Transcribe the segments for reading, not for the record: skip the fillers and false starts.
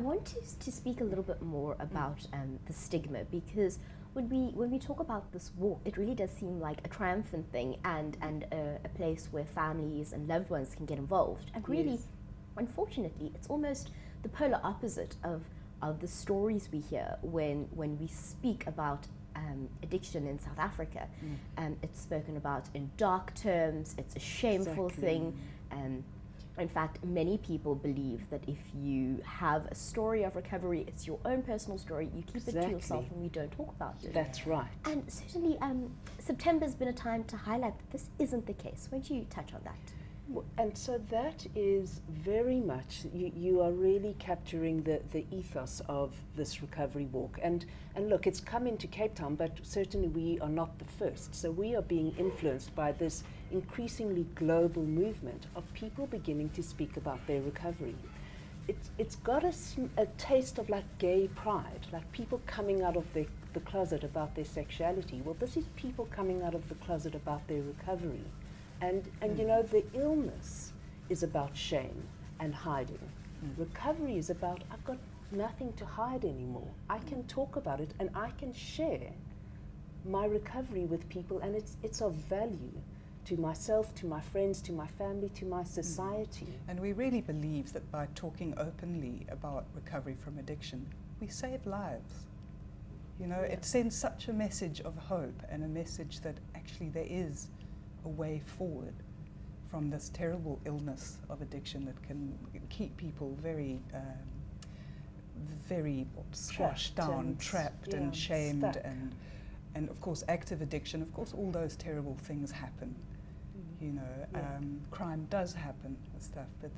I want to speak a little bit more about the stigma, because when we talk about this walk, it really does seem like a triumphant thing, and a place where families and loved ones can get involved. And really, Yes. unfortunately, it's almost the polar opposite of the stories we hear when we speak about addiction in South Africa. It's spoken about in dark terms. It's a shameful Exactly. thing. In fact, many people believe that if you have a story of recovery, it's your own personal story. You keep it to Exactly. yourself, and we don't talk about it. That's right. And certainly, September's been a time to highlight that this isn't the case. Won't you touch on that? And so that is very much, you are really capturing the ethos of this recovery walk. And look, it's come into Cape Town, but certainly we are not the first. So we are being influenced by this increasingly global movement of people beginning to speak about their recovery. It's got a taste of like gay pride, like people coming out of the closet about their sexuality. Well, this is people coming out of the closet about their recovery. And you know, the illness is about shame and hiding. Recovery is about, I've got nothing to hide anymore. I can talk about it, and I can share my recovery with people, and it's of value to myself, to my friends, to my family, to my society. And we really believe that by talking openly about recovery from addiction, we save lives. You know, it sends such a message of hope, and a message that actually there is a way forward from this terrible illness of addiction that can keep people very, very squashed down, trapped and shamed, stuck. and of course active addiction. Of course, all those terrible things happen. You know, crime does happen and stuff. But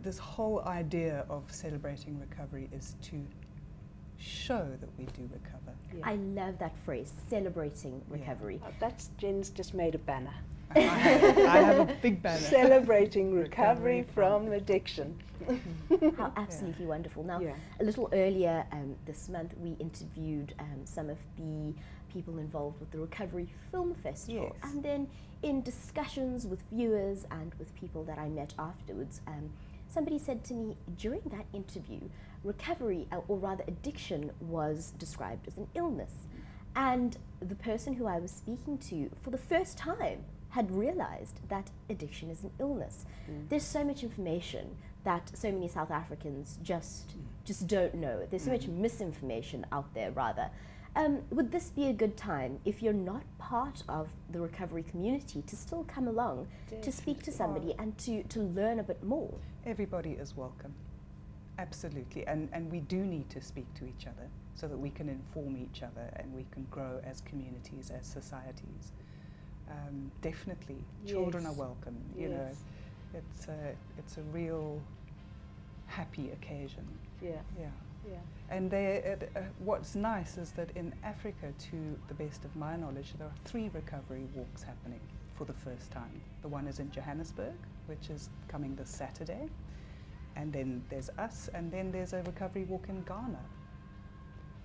this whole idea of celebrating recovery is to show that we do recover. Yeah. I love that phrase, celebrating recovery. That's Jen's just made a banner. I have a big banner. Celebrating recovery from addiction. How absolutely wonderful. Now, Yeah. a little earlier this month, we interviewed some of the people involved with the Recovery Film Festival. Yes. And then in discussions with viewers and with people that I met afterwards, somebody said to me during that interview, recovery, or rather addiction, was described as an illness. And the person who I was speaking to, for the first time, had realized that addiction is an illness. There's so much information that so many South Africans just don't know. There's so much misinformation out there, rather. Would this be a good time, if you're not part of the recovery community, to still come along to speak to somebody and to learn a bit more? Everybody is welcome. Absolutely. And we do need to speak to each other so that we can inform each other and we can grow as communities, as societies. Definitely, children are welcome. You know, it's a real happy occasion. Yeah. Yeah. Yeah. And what's nice is that in Africa, to the best of my knowledge, there are 3 recovery walks happening for the first time. The one is in Johannesburg, which is coming this Saturday, and then there's us, and then there's a recovery walk in Ghana,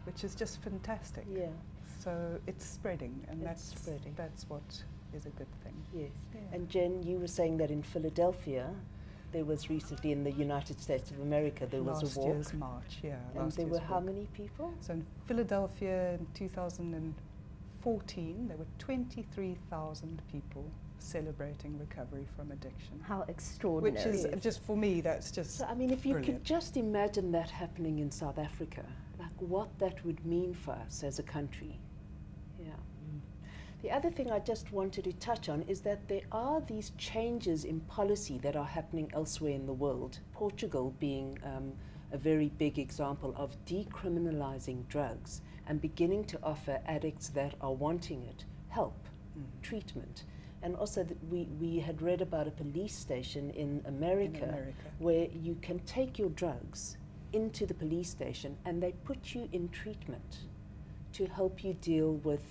which is just fantastic. Yeah. So it's spreading, and It's spreading. that's what is a good thing. Yes. Yeah. And Jen, you were saying that in Philadelphia, there was recently, in the United States of America, there was Last a walk. year's March, yeah. And last there were year's how walk. many people? So in Philadelphia in 2014, there were 23,000 people celebrating recovery from addiction. How extraordinary. Which is just, for me, that's just So, I mean, if you brilliant. could just imagine that happening in South Africa, like what that would mean for us as a country. Yeah. The other thing I just wanted to touch on is that there are these changes in policy that are happening elsewhere in the world. Portugal being a very big example of decriminalizing drugs and beginning to offer addicts that are wanting it help, treatment. And also we had read about a police station in America where you can take your drugs into the police station and they put you in treatment to help you deal with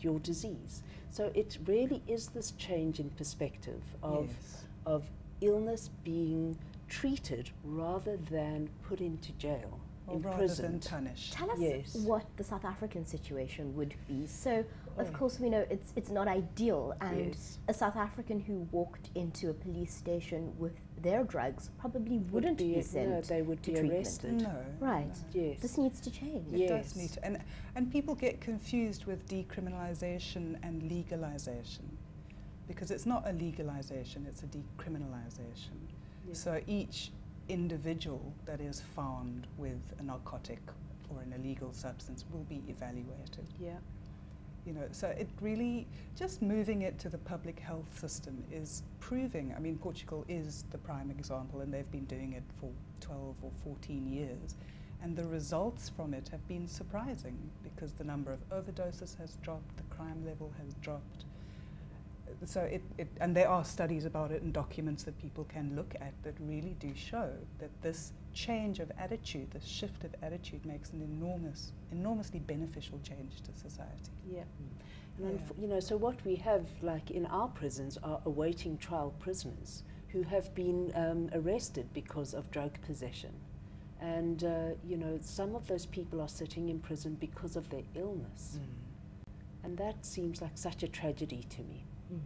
your disease. So it really is this change in perspective of illness being treated rather than put into jail. Or rather than imprisoned. punish. Tell us Yes. what the South African situation would be. So, of Oh. course, we know it's not ideal, and Yes. a South African who walked into a police station with their drugs probably wouldn't be no, sent they would to be treatment. arrested. No. Right. no. Yes. This needs to change. It Yes. does need to. And people get confused with decriminalisation and legalisation, because it's not a legalisation, it's a decriminalisation. Yeah. So each individual that is found with a narcotic or an illegal substance will be evaluated. Yeah. You know, so it really, just moving it to the public health system is proving, I mean, Portugal is the prime example, and they've been doing it for 12 or 14 years. And the results from it have been surprising, because the number of overdoses has dropped, the crime level has dropped. So and there are studies about it and documents that people can look at that really do show that this change of attitude, this shift of attitude, makes an enormously beneficial change to society. Yeah. And Yeah. you know, so what we have, like in our prisons, are awaiting trial prisoners who have been arrested because of drug possession. And, you know, some of those people are sitting in prison because of their illness. And that seems like such a tragedy to me. Mm.